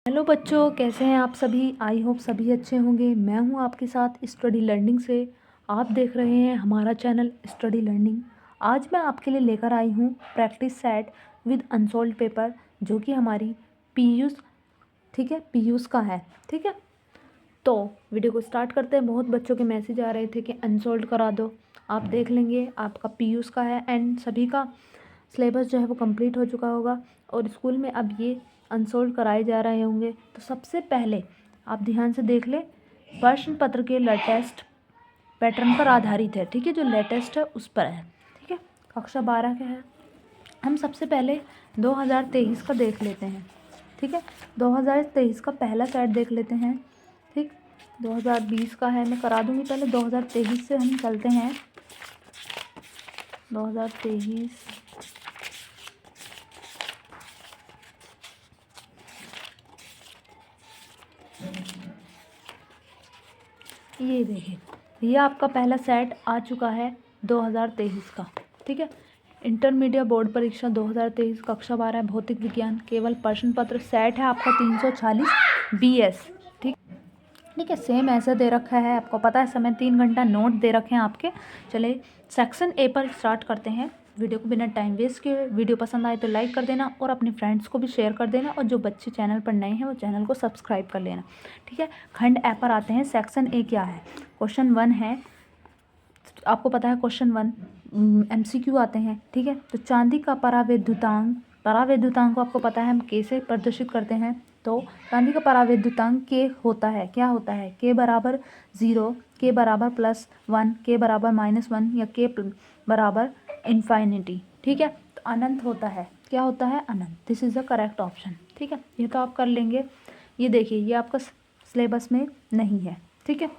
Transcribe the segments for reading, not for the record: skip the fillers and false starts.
Hello बच्चों, कैसे हैं आप सभी। आई होप सभी अच्छे होंगे। मैं हूं आपके साथ स्टडी लर्निंग से। आप देख रहे हैं हमारा चैनल स्टडी लर्निंग। आज मैं आपके लिए लेकर आई हूं practice set with unsolved paper, जो कि हमारी पीयूष, ठीक है, पीयूष का है। ठीक है, तो वीडियो को स्टार्ट करते हैं। बहुत बच्चों के मैसेज आ रहे थे कि अनसॉल्व्ड करा दो। आप देख लेंगे, आपका पीयूष का है एंड सभी का सिलेबस जो है वो कंप्लीट हो चुका होगा और स्कूल में अब ये अनसॉल्व कराए जा रहे होंगे। तो सबसे पहले आप ध्यान से देख लें, प्रश्न पत्र के लेटेस्ट पैटर्न पर आधारित है। ठीक है, जो लेटेस्ट है उस पर है। ठीक है, कक्षा 12 का है। हम सबसे पहले 2023 का देख लेते हैं। ठीक है, 2023 का पहला सेट देख लेते हैं। ठीक, 2020 का है, मैं करा दूंगी। पहले 2023 से हम चलते हैं। 2023 ये देखिए, ये आपका पहला सेट आ चुका है 2023 का। ठीक है, इंटरमीडिएट बोर्ड परीक्षा 2023 कक्षा 12 भौतिक विज्ञान, केवल प्रश्न पत्र सेट है आपका 340 BS। ठीक, ठीक है, सेम ऐसे दे रखा है, आपको पता है। समय 3 घंटा नोट दे रखे हैं आपके। चलिए सेक्शन ए पर स्टार्ट करते हैं। वीडियो को बिना टाइम वेस्ट किए, वीडियो पसंद आए तो लाइक कर देना और अपने फ्रेंड्स को भी शेयर कर देना, और जो बच्चे चैनल पर नए हैं वो चैनल को सब्सक्राइब कर लेना। ठीक है, खंड ए पर आते हैं। सेक्शन ए क्या है? क्वेश्चन 1 है, आपको पता है क्वेश्चन 1 MCQ आते हैं। ठीक है, तो चांदी का परावैद्युतांक, परावैद्युतांक को आपको पता है हम कैसे प्रदर्शित करते हैं। तो चांदी का परावैद्युतांक के होता है, क्या होता है? के बराबर 0, के बराबर +1, के बराबर -1 या के बराबर इन्फाइनिटी। ठीक है, तो अनंत होता है। क्या होता है? अनंत। This is the correct option. ठीक है, ये तो आप कर लेंगे। ये देखिए, ये आपका सिलेबस में नहीं है। ठीक है,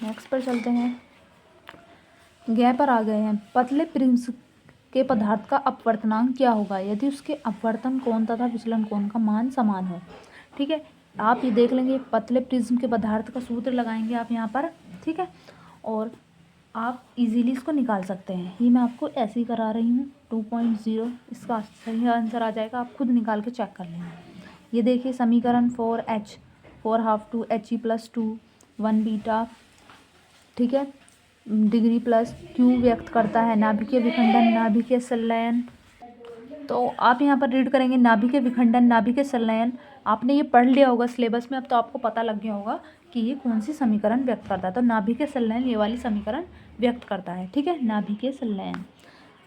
नेक्स्ट पर चलते हैं। गै पर आ गए हैं। पतले प्रिज्म के पदार्थ का अपवर्तनांक क्या होगा यदि उसके अपवर्तन कोण तथा विचलन कोण का मान समान हो? ठीक है, आप ये देख लेंगे, पतले प्रिज्म के पदार्थ का सूत्र लगाएंगे आप यहाँ पर। ठीक है, और आप इजीली इसको निकाल सकते हैं। ये मैं आपको ऐसे ही करा रही हूँ। 2.0 इसका सही आंसर आ जाएगा, आप खुद निकाल के चेक कर लेंगे। ये देखिए, समीकरण 4H 4 2 He + 2 1 बीटा, ठीक है, डिग्री प्लस क्यू व्यक्त करता है नाभिकीय विखंडन, नाभिकीय संलयन। तो आप यहाँ पर रीड करेंगे नाभिकीय विखंडन, नाभिकीय संलयन। आपने ये पढ़ लिया होगा सिलेबस में, अब तो आपको पता लग गया होगा कि ये कौन सी समीकरण व्यक्त करता है। तो नाभिकीय संलयन ये वाली समीकरण व्यक्त करता है। ठीक है, नाभिकीय संलयन।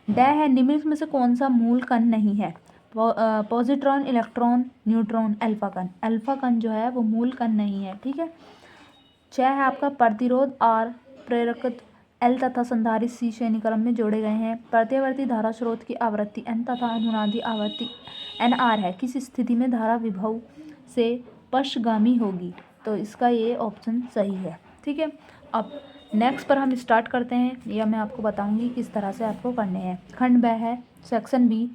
ड है, निम्नलिखित में से कौन सा मूल कण नहीं है? पॉजिट्रॉन, इलेक्ट्रॉन, न्यूट्रॉन, अल्फा कण। अल्फा कण जो है वो मूल कण नहीं है। ठीक है, 6 है आपका प्रतिरोध R, प्रेरकत्व L तथा संधारित्र C श्रेणी क्रम में जोड़े गए हैं। प्रत्यावर्ती धारा स्रोत की आवृत्ति N तथा अनुनादी आवृत्ति NR है। किस स्थिति में धारा विभव से पश्चगामी होगी? तो इसका ये ऑप्शन सही है। ठीक है, अब नेक्स्ट पर हम स्टार्ट करते हैं, या मैं आपको बताऊंगी किस तरह से आपको करने हैं। खंड ब है, सेक्शन B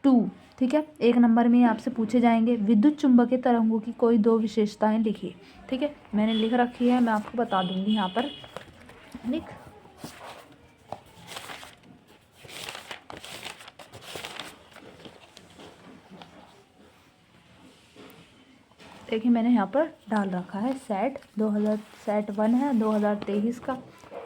2। ठीक है, 1 नंबर में आपसे पूछे जाएंगे विद्युत चुंबकीय तरंगों की कोई 2 विशेषताएं लिखिए। ठीक है, मैंने लिख रखी है, मैं आपको बता दूंगी यहाँ पर। लिख, देखिए मैंने यहाँ पर डाल रखा है सेट 1 है 2023 का।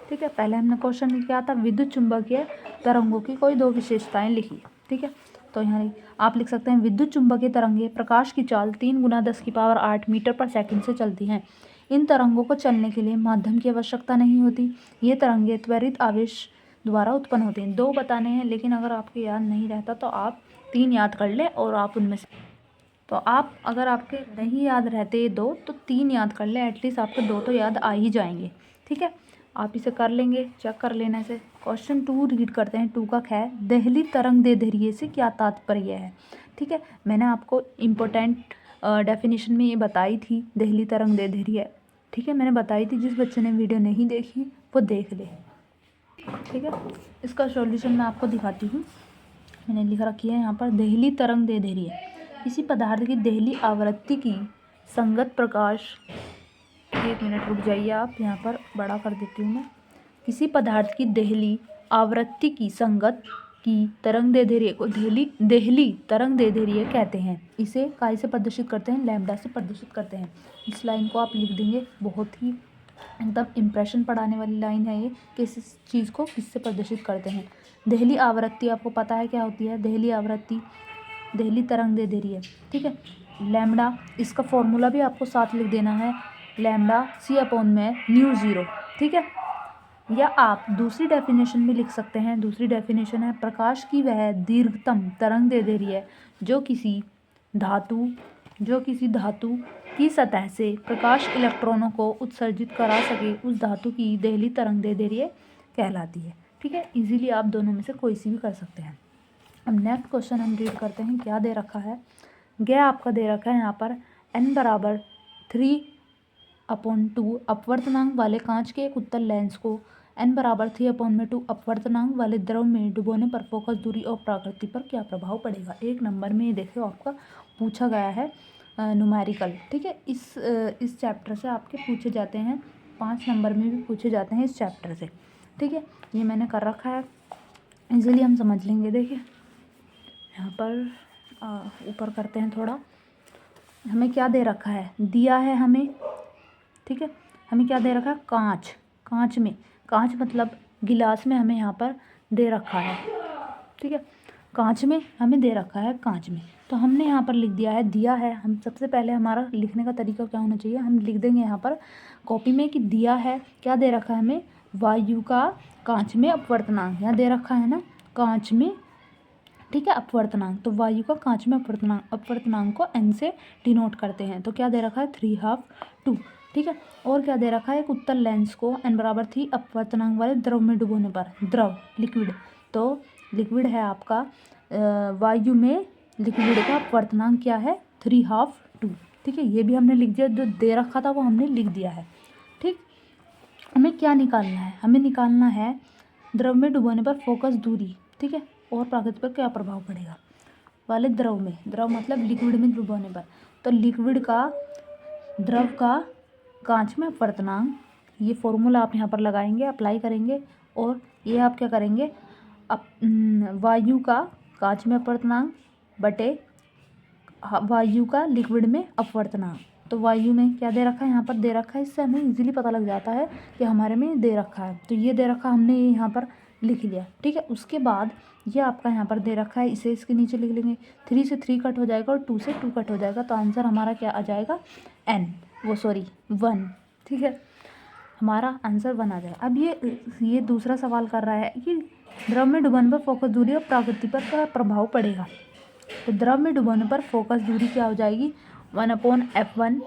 ठीक है, पहले हमने क्वेश्चन किया था विद्युत चुंबकीय तरंगों की कोई 2 विशेषताएं लिखिए। ठीक है, तो यहाँ आप लिख सकते हैं विद्युत चुंबकीय तरंगें प्रकाश की चाल 3 × 10⁸ मीटर/सेकंड से चलती हैं। इन तरंगों को चलने के लिए माध्यम की आवश्यकता नहीं होती। ये तरंगें त्वरित आवेश द्वारा उत्पन्न होती हैं। 2 बताने हैं, लेकिन अगर आपको याद नहीं रहता तो आप 3 याद कर लें, और आप उनमें से, तो आप अगर आपके नहीं याद रहते 2 तो 3 याद कर लें, एटलीस्ट आपके 2 तो याद आ ही जाएंगे। ठीक है, आप इसे कर लेंगे, चेक कर लेना इसे। क्वेश्चन 2 रीड करते हैं। 2 का ख है, देहली तरंग दैर्ध्य से क्या तात्पर्य है? ठीक है, मैंने आपको इम्पोर्टेंट डेफिनेशन में ये बताई थी, देहली तरंग दैर्ध्य। ठीक है, मैंने बताई थी, जिस बच्चे ने वीडियो नहीं देखी वो देख ले। ठीक है, इसका सॉल्यूशन मैं आपको दिखाती हूँ। मैंने लिख रखी है यहाँ पर, देहली तरंग दैर्ध्य किसी पदार्थ की देहली आवृत्ति की संगत प्रकाश, 1 मिनट रुक जाइए आप, यहाँ पर बड़ा कर देती हूँ मैं। किसी पदार्थ की देहली आवृत्ति की संगत की तरंग दैर्ध्य को देहली तरंग दैर्ध्य कहते हैं। इसे काय से प्रदर्शित करते हैं? लैम्ब्डा से प्रदर्शित करते हैं। इस लाइन को आप लिख देंगे, बहुत ही एकदम इम्प्रेशन पढ़ाने वाली लाइन है ये, कि इस चीज़ को किससे प्रदर्शित करते हैं। देहली आवृत्ति आपको पता है क्या होती है? देहली आवृत्ति देहली तरंग दैर्ध्य, ठीक है। लैम्ब्डा, इसका फॉर्मूला भी आपको साथ लिख देना है, लैम्ब्डा c/μ0, ठीक है। या आप दूसरी डेफिनेशन भी लिख सकते हैं। दूसरी डेफिनेशन है प्रकाश की वह दीर्घतम तरंग दैर्ध्य जो किसी धातु की सतह से प्रकाश इलेक्ट्रॉनों को उत्सर्जित करा सके, उस धातु की देहली तरंग दैर्ध्य कहलाती है, ठीक है। इजीली आप दोनों में से कोई सी भी कर सकते हैं। अब नेक्स्ट क्वेश्चन हम रीड करते हैं, क्या दे रखा है। यह आपका दे रखा है यहाँ पर n बराबर 3/2 अपवर्तनांक वाले कांच के एक उत्तल लेंस को n बराबर 3/2 अपवर्तनांक वाले द्रव में डुबोने पर फोकस दूरी और प्रकृति पर क्या प्रभाव पड़ेगा। एक नंबर में देखिए आपका पूछा गया है न्यूमेरिकल, ठीक है। इस चैप्टर से आपके पूछे जाते हैं, 5 नंबर में भी पूछे जाते हैं इस चैप्टर से, ठीक है। ये मैंने कर रखा है, इजीली हम समझ लेंगे। देखिए यहाँ पर ऊपर करते हैं थोड़ा। हमें क्या दे रखा है? दिया है हमें, ठीक है। हमें क्या दे रखा है? कांच मतलब गिलास में हमें यहाँ पर दे रखा है, ठीक है। कांच में हमें दे रखा है, कांच में। तो हमने यहाँ पर लिख दिया है, दिया है। हम सबसे पहले हमारा लिखने का तरीका क्या होना चाहिए? हम लिख देंगे यहाँ पर कॉपी में कि दिया है, क्या दे रखा है हमें? वायु का कांच में अपवर्तनांक, यहाँ दे रखा है ना, कांच में, ठीक है, अपवर्तनांक। तो वायु का कांच में अपवर्तनांक को n से डिनोट करते हैं। तो क्या दे रखा है? 3/2, ठीक है। और क्या दे रखा है? एक उत्तल लेंस को n बराबर 3 अपवर्तनांक वाले द्रव में डुबोने पर, द्रव लिक्विड, तो लिक्विड है आपका वायु में लिक्विड का अपवर्तनांक क्या है? 3/2, ठीक है। ये भी हमने लिख दिया, जो दे रखा था वो हमने लिख दिया है, ठीक। हमें क्या निकालना है? हमें निकालना है द्रव में डुबोने पर फोकस दूरी, ठीक है, और प्रकृति पर क्या प्रभाव पड़ेगा वाले द्रव में, द्रव मतलब लिक्विड में डुबोने पर। तो लिक्विड का द्रव का कांच में अपवर्तनांक, ये फॉर्मूला आप यहाँ पर लगाएंगे, अप्लाई करेंगे, और ये आप क्या करेंगे? वायु का कांच में अपवर्तनांक बटे वायु का लिक्विड में अपवर्तनांक। तो वायु में क्या दे रखा है? यहाँ पर दे रखा है, इससे हमें इजीली पता लग जाता है कि हमारे में दे रखा है। तो ये दे रखा हमने यहाँ पर लिख लिया, ठीक है। उसके बाद ये आपका यहाँ पर दे रखा है, इसे इसके नीचे लिख लेंगे। 3 से 3 कट हो जाएगा और 2 से 2 कट हो जाएगा, तो आंसर हमारा क्या आ जाएगा? 1, ठीक है। हमारा आंसर 1 आ जाएगा। अब ये दूसरा सवाल कर रहा है कि द्रव में डुबोने पर फोकस दूरी और प्रकृति पर क्या प्रभाव पड़ेगा। तो द्रव में डुबोने पर फोकस दूरी क्या हो जाएगी? 1/f1,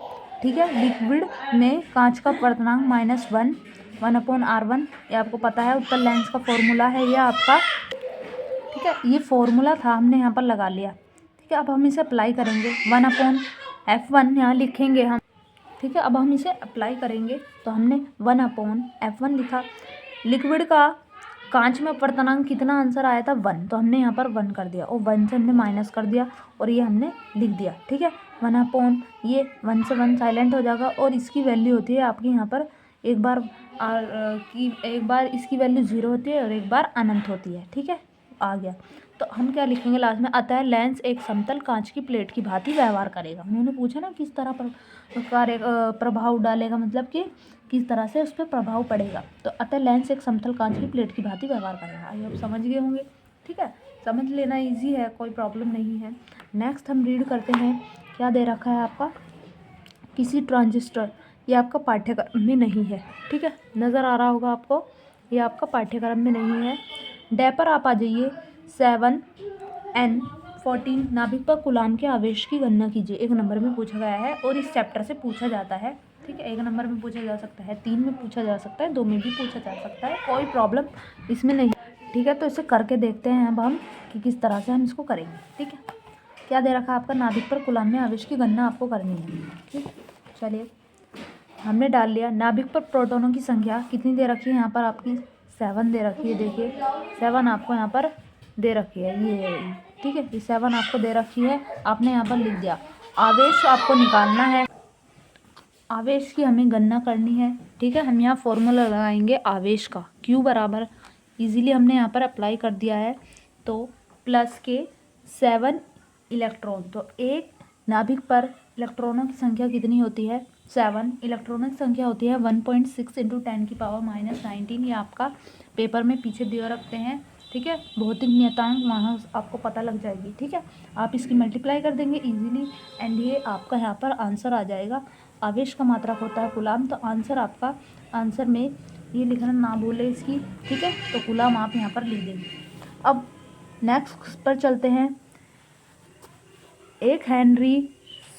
ठीक है। लिक्विड में कांच का अपवर्तनांक -1, 1/r1, ये आपको पता है, उत्तल लेंस का फॉर्मूला है ये आपका, ठीक है। ये फॉर्मूला था, हमने यहाँ पर लगा लिया, ठीक है। अब हम इसे अप्लाई करेंगे, 1/f1 यहाँ लिखेंगे हम, ठीक है। अब हम इसे अप्लाई करेंगे, तो हमने 1/f1 लिखा। लिक्विड का कांच में अपवर्तनांक कितना आंसर आया था? 1, तो हमने यहाँ पर 1 कर दिया, और 1 से हमने माइनस कर दिया, और ये हमने लिख दिया, ठीक है। 1/, ये 1 से 1 साइलेंट हो जाएगा, और इसकी वैल्यू होती है आपकी यहाँ पर एक बार इसकी वैल्यू 0 होती है और एक बार अनंत होती है, ठीक है। आ गया। तो हम क्या लिखेंगे लास्ट में? अतः लेंस एक समतल कांच की प्लेट की भांति व्यवहार करेगा। उन्होंने पूछा ना किस तरह प्रभाव डालेगा, मतलब कि किस तरह से उस पर प्रभाव पड़ेगा। तो अतः लेंस एक समतल कांच की प्लेट की भांति व्यवहार करेगा। आई आप समझ गए होंगे, ठीक है। समझ लेना इजी है, कोई प्रॉब्लम नहीं है। नेक्स्ट हम रीड करते हैं, क्या दे रखा है आपका? किसी ट्रांजिस्टर, ये आपका पाठ्यक्रम में नहीं है, ठीक है। नज़र आ रहा होगा आपको, ये आपका पाठ्यक्रम में नहीं है। डे पर आप आ जाइए, 7n14 नाभिक पर कूलाम के आवेश की गणना कीजिए। 1 नंबर में पूछा गया है, और इस चैप्टर से पूछा जाता है, ठीक है। 1 नंबर में पूछा जा सकता है, 3 में पूछा जा सकता है, 2 में भी पूछा जा सकता है, कोई प्रॉब्लम इसमें नहीं, ठीक है। तो इसे करके देखते हैं अब हम कि किस तरह से हम इसको करेंगे, ठीक है। क्या दे रखा है आपका? नाभिक पर कूलाम में आवेश की गणना आपको करनी है, ठीक। चलिए, हमने डाल लिया। नाभिक पर प्रोटॉनों की संख्या कितनी दे रखी है? यहाँ पर आपकी 7 दे रखी है, देखिए 7 आपको यहाँ पर दे रखी है, ये, ठीक है। ये 7 आपको दे रखी है, आपने यहाँ पर लिख दिया। आवेश आपको निकालना है, आवेश की हमें गणना करनी है, ठीक है। हम यहाँ फॉर्मूला लगाएंगे आवेश का, Q बराबर, इजीली हमने यहाँ पर अप्लाई कर दिया है। तो प्लस के 7 इलेक्ट्रॉन। तो एक नाभिक पर इलेक्ट्रॉनों की संख्या कितनी होती है? 7। इलेक्ट्रॉनों की संख्या होती है 1.6 × 10⁻⁻19। ये आपका पेपर में पीछे दिए रखते हैं, ठीक है। भौतिक नियतांक वहाँ आपको पता लग जाएगी, ठीक है। आप इसकी मल्टीप्लाई कर देंगे इजीली एंड ये आपका यहाँ पर आंसर आ जाएगा। आवेश का मात्रक होता है कूलाम, तो आंसर आपका, आंसर में ये लिखना ना भूले इसकी, ठीक है। तो कूलाम आप यहाँ पर लिख देंगे। अब नेक्स्ट पर चलते हैं। एक हेनरी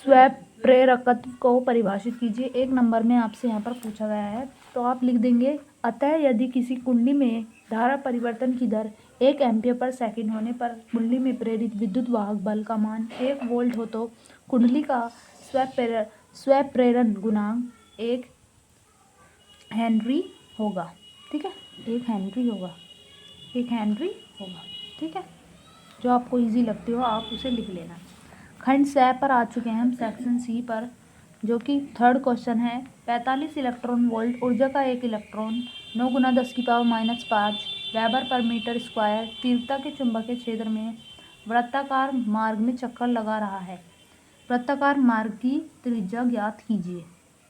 स्वैप प्रेरकत्व को परिभाषित कीजिए। एक नंबर में आपसे यहाँ पर पूछा गया है, तो आप लिख देंगे, अतः यदि किसी कुंडली में धारा परिवर्तन की दर 1 एम्पीयर पर सेकंड होने पर कुंडली में प्रेरित विद्युत वाहक बल का मान 1 वोल्ट हो तो कुंडली का स्वैप प्रेरण गुणांक 1 हेनरी होगा, ठीक है। 1 हेनरी होगा, 1 हेनरी होगा, ठीक है। जो आपको इजी लगती हो आप उसे लिख लेना। खंड 6 पर आ चुके हैं हम, सेक्शन सी पर, जो कि थर्ड क्वेश्चन है। 45 इलेक्ट्रॉन वोल्ट ऊर्जा का एक इलेक्ट्रॉन 9 × 10⁻⁻5 वेबर पर मीटर स्क्वायर तीव्रता के चुंबकीय क्षेत्र में वृत्ताकार मार्ग में चक्कर लगा रहा है। वृत्ताकार मार्ग की त्रिज्या ज्ञात कीजिए,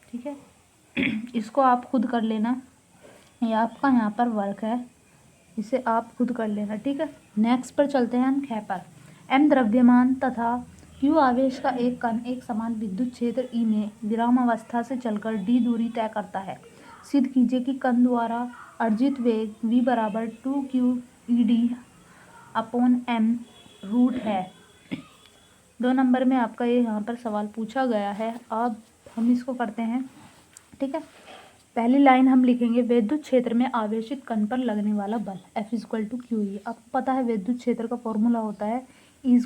ठीक है। इसको आप खुद कर लेना, ये आपका यहाँ पर वर्क है, इसे आप खुद कर लेना, ठीक है। नेक्स्ट पर चलते हैं हम 6 पर। एम द्रव्यमान तथा क्यू आवेश का एक कण एक समान विद्युत क्षेत्र ई में विराम अवस्था से चलकर डी दूरी तय करता है। सिद्ध कीजिए कि कण द्वारा अर्जित वेग v बराबर 2q_ED/m रूट है। 2 नंबर में आपका ये यहाँ पर सवाल पूछा गया है। अब हम इसको करते हैं, ठीक है। पहली लाइन हम लिखेंगे, विद्युत क्षेत्र में आवेशित कण पर लगने वाला बल F = QE। आपको पता है विद्युत क्षेत्र का फॉर्मूला होता है E =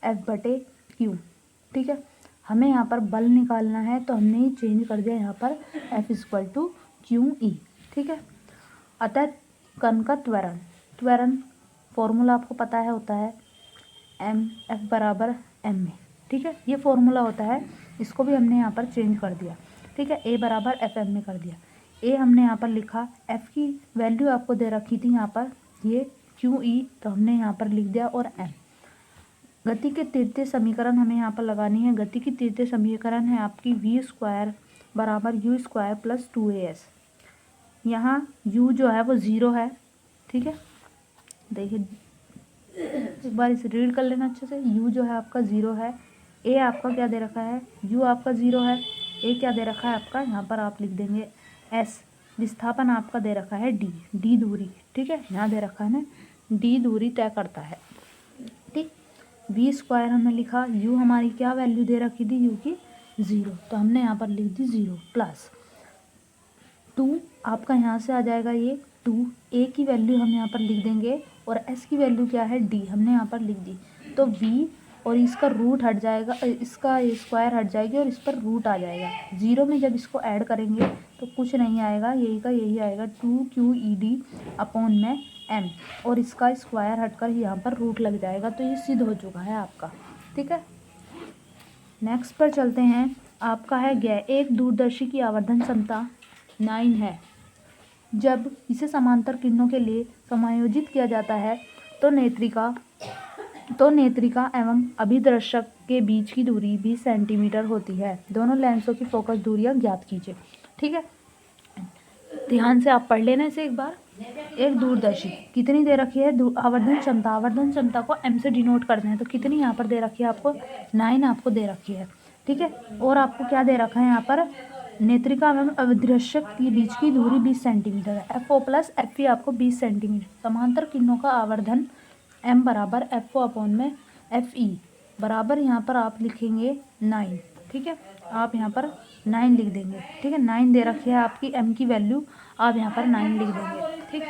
F/Q, ठीक है। हमें यहाँ पर बल निकालना है तो हमने ही चेंज कर दिया यहाँ पर F = QE, ठीक है। अतः कण का त्वरण फॉर्मूला आपको पता है होता है F = m, ठीक है। ये फॉर्मूला होता है, इसको भी हमने यहाँ पर चेंज कर दिया, ठीक है। A = Fm में कर दिया। A हमने यहाँ पर लिखा, F की वैल्यू आपको दे रखी थी यहाँ पर ये QE, तो हमने यहाँ पर लिख दिया, और M। गति के तृतीय समीकरण हमें यहाँ पर लगानी है। गति की तृतीय समीकरण है आपकी v² = u² + 2as। यहाँ u जो है वो 0 है, ठीक है। देखिए एक बार इसे रीड कर लेना अच्छे से। u जो है आपका 0 है, a आपका क्या दे रखा है, u आपका 0 है, a क्या दे रखा है आपका, यहाँ पर आप लिख देंगे s। विस्थापन आपका दे रखा है d दूरी, ठीक है। यहाँ दे रखा है ना, d दूरी तय करता है, ठीक। v² हमने लिखा, u हमारी क्या वैल्यू दे रखी थी, u की 0, तो हमने यहाँ पर लिख दी 0 प्लस 2 आपका यहाँ से आ जाएगा ये 2। a की वैल्यू हम यहाँ पर लिख देंगे और s की वैल्यू क्या है d, हमने यहाँ पर लिख दी। तो v और इसका रूट हट जाएगा, इसका स्क्वायर हट जाएगी और इस पर रूट आ जाएगा। 0 में जब इसको ऐड करेंगे तो कुछ नहीं आएगा, यही का यही आएगा 2qED/m, और इसका स्क्वायर हटकर यहाँ पर रूट लग जाएगा। तो ये सिद्ध हो चुका है आपका, ठीक है। नेक्स्ट पर चलते हैं। आपका है एक दूरदर्शी की आवर्धन क्षमता 9 है। जब इसे समांतर किरणों के लिए समायोजित किया जाता है तो नेत्रिका एवं अभिदर्शक के बीच की दूरी 20 सेंटीमीटर होती है। दोनों लेंसों की फोकस दूरियां ज्ञात कीजिए, ठीक है। ध्यान से आप पढ़ लेना इसे एक बार। एक दूरदर्शी कितनी दे रखी है, आवर्धन क्षमता को m से डिनोट करते हैं, तो कितनी यहाँ पर दे रखी है आपको, 9 आपको दे रखी है, ठीक है। और आपको क्या दे रखा है यहाँ पर, नेत्रिका एवं अभिदर्शक के बीच की दूरी 20 सेंटीमीटर है। FO + FE आपको 20 सेंटीमीटर। समांतर किरणों का आवर्धन m = FO/FE बराबर यहाँ पर आप लिखेंगे 9, ठीक है। आप यहाँ पर 9 लिख देंगे, ठीक है। 9 दे रखी है आपकी m की वैल्यू, आप यहाँ पर 9 लिख देंगे, ठीक।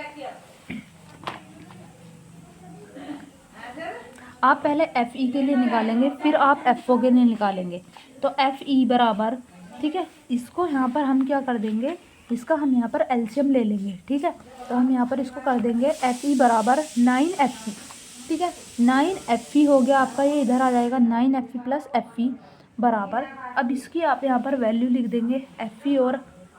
आप पहले FE के लिए निकालेंगे, फिर आप FO के लिए निकालेंगे। तो FE बराबर, ठीक है, इसको यहाँ पर हम क्या कर देंगे, इसका हम यहाँ पर एलसीएम ले लेंगे, ठीक है। तो हम यहाँ पर इसको कर देंगे FE = 9FE, ठीक है। 9FE हो गया आपका, ये इधर आ जाएगा 9FE + FE बराबर। अब इसकी आप यहाँ पर वैल्यू लिख देंगे, FE और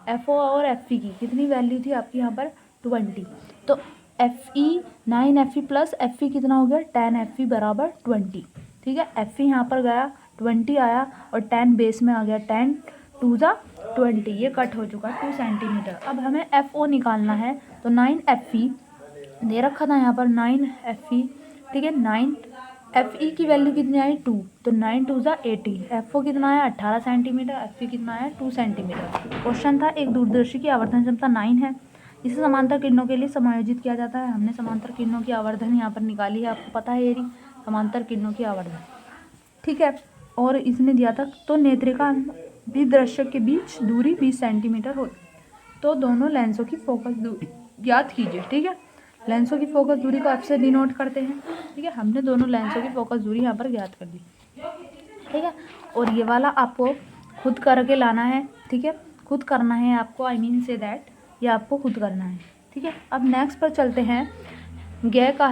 FO और FE की कितनी वैल्यू थी आपकी यहाँ पर 20। तो 9 Fe प्लस Fe कितना हो गया 10 Fe बराबर 20। ठीक है, Fe यहाँ पर गया 20 आया और 10 बेस में आ गया 10 2 ज़ा 20, ये कट हो चुका है 2 सेंटीमीटर। अब हमें FO निकालना है तो 9 Fe दे रखा था यहाँ पर 9 Fe। ठीक है, 9 Fe की वैल्यू कितनी आई 2, तो 9 2 ज़ा 18। FO कितना आया 18 सेंटीमीटर, Fe कितना आया 2 सेंटीमीटर। क्वेश्चन था एक दूरदर्शी की आवर्धन क्षमता 9 है, इसे समांतर किरणों के लिए समायोजित किया जाता है। हमने समांतर किरणों की आवर्धन यहाँ पर निकाली है, आपको पता है ये रही समांतर किरणों की आवर्धन। ठीक है, और इसने दिया था तो नेत्रिका द्विदृश्य के बीच दूरी 20 सेंटीमीटर हो, तो दोनों लेंसों की फोकस दूरी ज्ञात कीजिए। ठीक है, लेंसों की फोकस दूरी को F से डिनोट करते हैं। ठीक है, हमने दोनों लेंसों की फोकस दूरी यहाँ पर ज्ञात कर दी। ठीक है, और ये वाला आपको खुद करके लाना है। ठीक है, खुद करना है आपको, आई मीन से दैट ये आपको खुद करना है। ठीक है, अब नेक्स्ट पर चलते हैं। घ का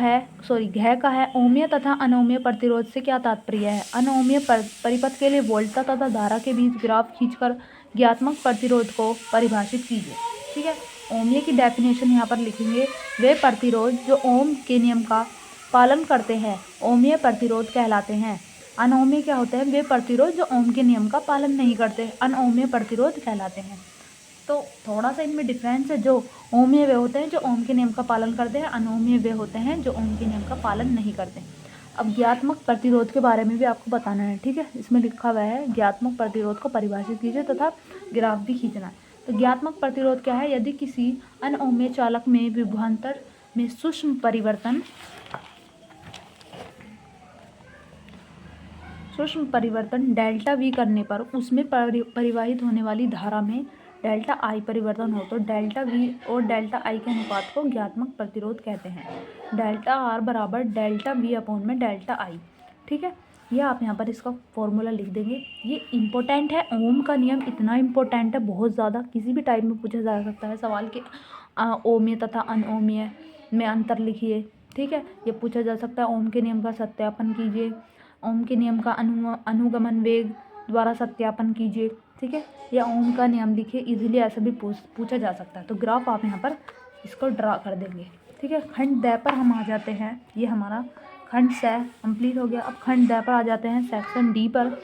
है ओमीय तथा अनोमीय प्रतिरोध से क्या तात्पर्य है। अनोमीय परिपथ के लिए वोल्टता तथा धारा के बीच ग्राफ खींचकर ज्ञात्मक प्रतिरोध को परिभाषित कीजिए। ठीक है, ओमीय की डेफिनेशन यहाँ पर लिखेंगे, वे प्रतिरोध जो ओम के नियम का पालन करते हैं ओमीय प्रतिरोध कहलाते हैं। अनोमीय क्या होते हैं, वे प्रतिरोध जो ओम के नियम का पालन नहीं करते अनोमीय प्रतिरोध कहलाते हैं। तो थोड़ा सा इनमें डिफरेंस है, जो ओमीय वे होते हैं जो ओम के नियम का पालन करते हैं, अनोमीय वे होते हैं जो ओम के नियम का पालन नहीं करते। अब ज्ञात्मक प्रतिरोध के बारे में भी आपको बताना है। ठीक है, इसमें लिखा हुआ है ज्ञात्मक प्रतिरोध को परिभाषित कीजिए तथा ग्राफ भी खींचना है। तो ज्ञात्मक प्रतिरोध क्या है, यदि किसी अनओम्य चालक में विभवांतर में सूक्ष्म परिवर्तन डेल्टा वी करने पर उसमें परिवाहित होने वाली धारा में डेल्टा आई परिवर्तन हो, तो डेल्टा वी और डेल्टा आई के अनुपात को ज्ञात्मक प्रतिरोध कहते हैं। डेल्टा आर बराबर डेल्टा वी अपॉन में डेल्टा आई। ठीक है, ये आप यहाँ पर इसका फॉर्मूला लिख देंगे। ये इम्पोर्टेंट है, ओम का नियम इतना इम्पोर्टेंट है, बहुत ज़्यादा, किसी भी टाइप में पूछा जा सकता है सवाल के ओमीय तथा अनओमीय में अंतर लिखिए। ठीक है, ये पूछा जा सकता है ओम के नियम का सत्यापन कीजिए, ओम के नियम का अनुगमन वेग द्वारा सत्यापन कीजिए। ठीक है, या ओम का नियम लिखिए, इजीली ऐसा भी पूछा जा सकता है। तो ग्राफ आप यहाँ पर इसको ड्रा कर देंगे। ठीक है, खंड द पर हम आ जाते हैं, ये हमारा खंड स कंप्लीट हो गया। अब खंड द पर आ जाते हैं, सेक्शन डी पर,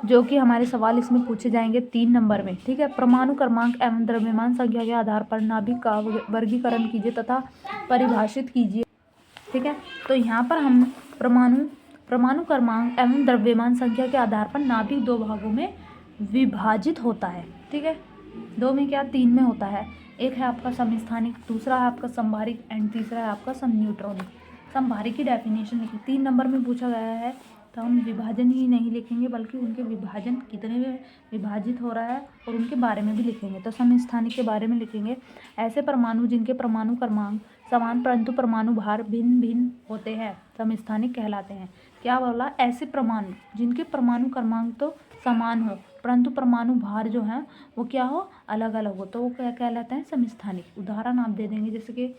जो कि हमारे सवाल इसमें पूछे जाएंगे 3 नंबर में। ठीक है, परमाणु क्रमांक एवं द्रव्यमान संख्या के आधार पर नाभिक का वर्गीकरण कीजिए तथा परिभाषित कीजिए। ठीक है, तो यहाँ पर हम परमाणु क्रमांक एवं द्रव्यमान संख्या के आधार पर नाभिक 2 भागों में विभाजित होता है। ठीक है, 2 में क्या 3 में होता है। एक है आपका समस्थानिक, दूसरा है आपका संभारिक एंड तीसरा है आपका समन्यूट्रॉनिक। संभारिक की डेफिनेशन लिखी 3 नंबर में पूछा गया है, तो हम विभाजन ही नहीं लिखेंगे बल्कि उनके विभाजन कितने में विभाजित हो रहा है और उनके बारे में भी लिखेंगे। तो समस्थानिक के बारे में लिखेंगे, ऐसे परमाणु जिनके परमाणु क्रमांक समान परंतु परमाणु भार भिन्न भिन्न होते हैं समस्थानिक कहलाते हैं। क्या बोला, ऐसे परमाणु जिनके परमाणु क्रमांक तो समान हो परंतु परमाणु भार जो है वो क्या हो, अलग अलग हो, तो वो क्या कहलाते हैं समस्थानिक। उदाहरण आप दे देंगे, जैसे कि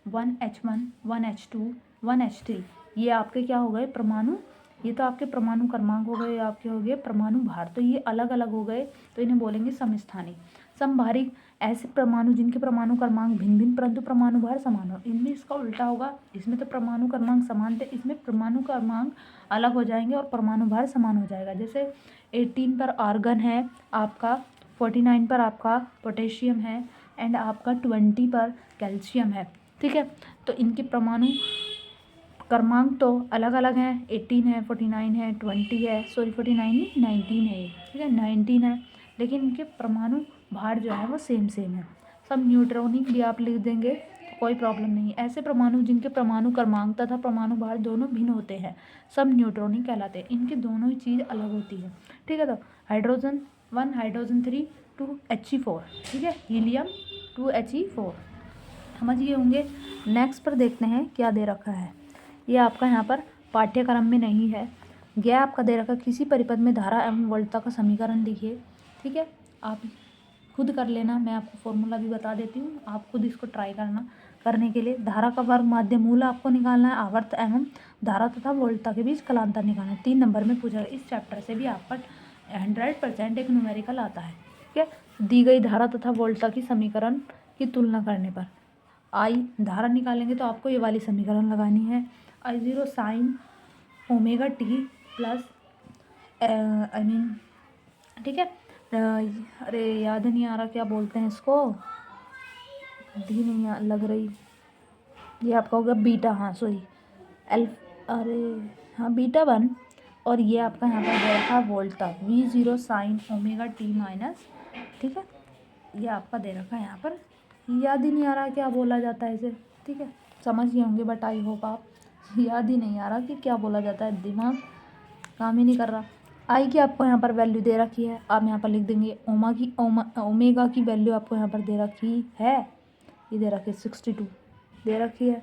1H1 1H2 1H3, ये आपके क्या हो गए परमाणु, ये तो आपके परमाणु क्रमांक हो गए, आपके हो गए परमाणु भार, तो ये अलग अलग हो गए, तो इन्हें बोलेंगे समस्थानिक। संभारिक, ऐसे परमाणु जिनके परमाणु क्रमांक भिन्न भिन्न परंतु परमाणु भार समान हो। इनमें इसका उल्टा होगा, इसमें तो परमाणु क्रमांक समान थे, इसमें परमाणु क्रमांक अलग हो जाएंगे और परमाणु भार समान हो जाएगा। जैसे 18 पर आर्गन है आपका, 49 पर आपका पोटेशियम है एंड आपका 20 पर कैल्शियम है। ठीक है, तो इनके परमाणु क्रमांक तो अलग अलग हैं, 18 है 49 है 20 है, सॉरी 49 नहीं 19 है ये। ठीक है, 19 है, लेकिन इनके परमाणु भार जो है वो सेम है। सब न्यूट्रॉनिक भी आप लिख देंगे तो कोई प्रॉब्लम नहीं। ऐसे परमाणु जिनके परमाणु क्रमांक तथा परमाणु भार दोनों भिन्न होते हैं सब न्यूट्रॉनिक कहलाते हैं, इनकी दोनों ही चीज़ अलग होती है। ठीक है, तो हाइड्रोजन 1 हाइड्रोजन 3 2He4। ठीक है, हीलियम 2He4, समझ गए होंगे। नेक्स्ट पर देखते हैं क्या दे रखा है। ये आपका यहाँ पर पाठ्यक्रम में नहीं है, यह आपका दे रखा किसी परिपथ में धारा एवं वोल्टता का समीकरण लिखिए। ठीक है, आप खुद कर लेना, मैं आपको फॉर्मूला भी बता देती हूँ, आप खुद इसको ट्राई करने के लिए। धारा का वर्ग माध्य मूल आपको निकालना है, आवर्त एवं धारा तथा वोल्टता के बीच कलांतर निकालना है। 3 नंबर में पूछा गया, इस चैप्टर से भी आपका 100% एक न्यूमेरिकल आता है। ठीक है, दी गई धारा तथा वोल्टता की समीकरण की तुलना करने पर आई धारा निकालेंगे तो आपको ये वाली समीकरण लगानी है, I0 sine omega T plus I mean, ठीक है। अरे याद नहीं आ रहा क्या बोलते हैं इसको, धी नहीं लग रही, ये आपका होगा बीटा, हाँ सॉरी अरे हाँ बीटा 1, और ये आपका यहाँ पर दे रखा है वोल्ट तक V0 sine omega T minus, ठीक है। ये आपका दे रखा है यहाँ पर, याद ही नहीं आ रहा क्या बोला जाता है इसे, ठीक है। समझ गए होंगे बट आई होप आप, याद ही नहीं आ रहा कि क्या बोला जाता है, दिमाग काम ही नहीं कर रहा। आई की आपको यहाँ पर वैल्यू दे रखी है, आप यहाँ पर लिख देंगे ओमेगा की वैल्यू आपको यहाँ पर दे रखी है, ये दे रखी है 62 दे रखी है,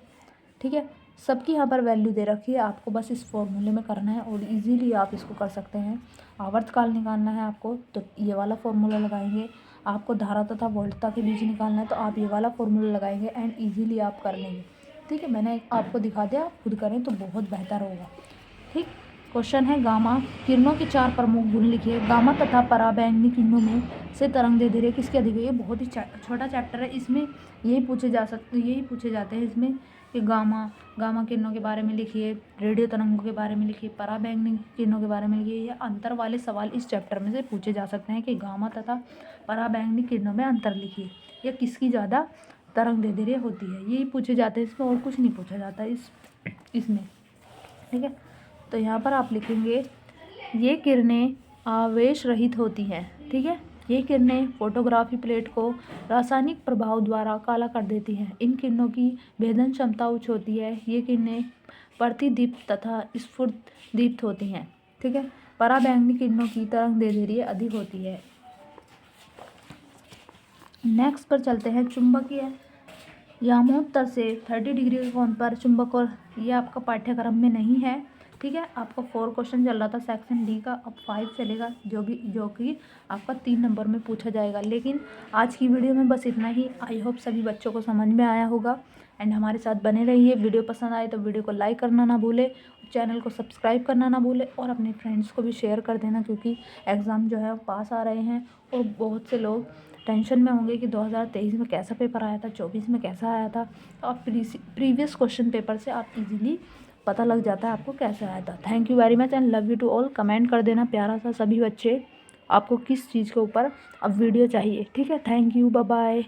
ठीक है। सबकी यहाँ पर वैल्यू दे रखी है, आपको बस इस फॉर्मूले में करना है और इजीली आप इसको कर सकते हैं। आवर्तकाल निकालना है आपको तो ये वाला फॉर्मूला लगाएंगे, आपको धारा तथा वोल्टता के बीच निकालना है तो आप ये वाला फॉर्मूला लगाएंगे एंड इजीली आप कर लेंगे, ठीक है। मैंने आपको दिखा दिया, आप खुद करें तो बहुत बेहतर होगा, ठीक। क्वेश्चन है गामा किरणों के 4 प्रमुख गुण लिखिए। गामा तथा पराबैंगनी किरणों में से तरंगदैर्ध्य किसके अधिक है। ये बहुत ही छोटा चैप्टर है, इसमें यही पूछे जाते हैं इसमें कि गामा किरणों के बारे में लिखिए, रेडियो तरंगों के बारे में लिखिए, पराबैंगनी किरणों के बारे में लिखिए। ये अंतर वाले सवाल इस चैप्टर में से पूछे जा सकते हैं कि गामा तथा पराबैंगनी किरणों में अंतर लिखिए या किसकी ज़्यादा तरंगदैर्ध्य होती है, यही पूछे जाते हैं इसमें, और कुछ नहीं पूछा जाता इसमें, ठीक है। तो यहाँ पर आप लिखेंगे ये किरणें आवेश रहित होती हैं, ठीक है। ये किरणें फोटोग्राफी प्लेट को रासायनिक प्रभाव द्वारा काला कर देती हैं। इन किरणों की भेदन क्षमता उच्च होती है। ये किरणें प्रतिदीप्त तथा स्फुरदीप्त होती हैं, ठीक है। पराबैंगनी किरणों की तरंगदैर्ध्य अधिक होती है। नेक्स्ट पर चलते हैं, चुंबकीय यामोत्तर से 30 डिग्री के कोण पर चुंबक, और ये आपका पाठ्यक्रम में नहीं है, ठीक है। आपका 4 क्वेश्चन चल रहा था सेक्शन डी का, अब 5 चलेगा जो कि आपका 3 नंबर में पूछा जाएगा। लेकिन आज की वीडियो में बस इतना ही। आई होप सभी बच्चों को समझ में आया होगा एंड हमारे साथ बने रहिए। वीडियो पसंद आए तो वीडियो को लाइक करना ना भूले, चैनल को सब्सक्राइब करना ना भूले और अपने फ्रेंड्स को भी शेयर कर देना, क्योंकि एग्ज़ाम जो है वो पास आ रहे हैं और बहुत से लोग टेंशन में होंगे कि 2023 में कैसा पेपर आया था, 24 में कैसा आया था। तो आप प्रीवियस क्वेश्चन पेपर से आप इजीली पता लग जाता है आपको कैसे आया था। Thank you very much and love you to all. Comment कर देना प्यारा सा सभी बच्चे, आपको किस चीज़ के ऊपर अब वीडियो चाहिए, ठीक है। Thank you, bye bye.